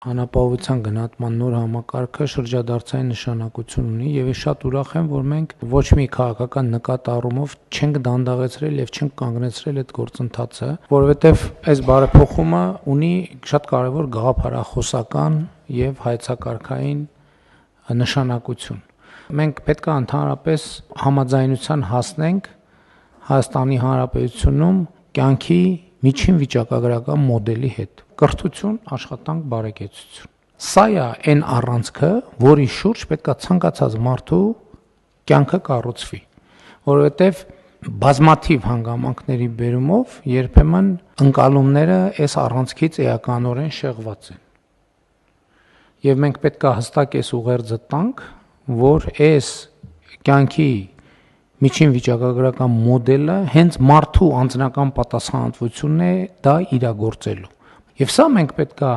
Անապահովության գնահատման նոր համակարգը շրջադարձային նշանակություն ունի եւ ես շատ ուրախ եմ, որ մենք ոչ մի քաղաքական նկատառումով չենք դանդաղեցրել եւ չենք կանգնեցրել այդ գործընթացը, որովհետեւ այս բարեփոխումը ունի շատ կարեւոր գաղափարախոսական եւ հայեցակարգային նշանակություն։ Մենք պետք է ընդհանրապես համաձայնության հասնենք Հայաստանի Հանրապետությունում կյանքի միջին վիճակագրական մոդելի հետ։ Կրթություն, աշխատանք, բարեկեցություն։ Սա է այն առանցքը, որի շուրջ պետք է ցանկացած մարդու կյանքը կառուցվի, որովհետև բազմաթիվ հանգամանքների բերումով երբեմն ընկալումները այս առանցքից էականորեն շեղված են։ Եվ մենք պետք է հստակ այս ուղերձը տանք, որ այս կյանքի միջին վիճակագրական մոդելը հենց մարդու անձնական պատասխանատվությունն է դա իրագործելու։ Եվ սա մենք պետք է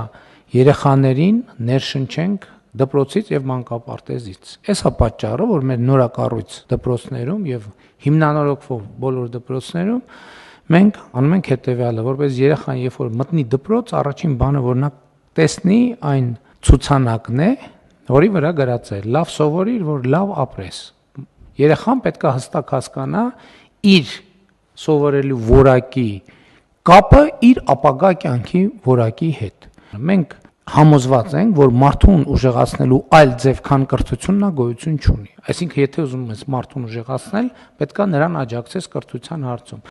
երեխաներին ներշնչենք դպրոցից եւ մանկապարտեզից։ Այս է պատճառը, որ մեր նորակառույց դպրոցներում եւ հիմնանորոգվող բոլոր դպրոցներում մենք անում ենք հետեւյալը, որպես երեխան երբ որ մտնի դպրոց, առաջին բանը որ նա տեսնի այն ցուցանակն է, որի վրա գրած է. լավ սովորիր, որ լավ ապրես։ Երեխան պետք է հստակ հասկանա իր սովորելու որակի կապը իր ապագա կյանքի որակի հետ։ Մենք համոզված ենք, որ մարդուն ուժեղացնելու այլ ձև, քան կրթությունն է, գոյություն չունի։ Այսինքն, եթե ուզում ես մարդուն ուժեղացնել, պետք է նրան աջակցես կրթության հարցում։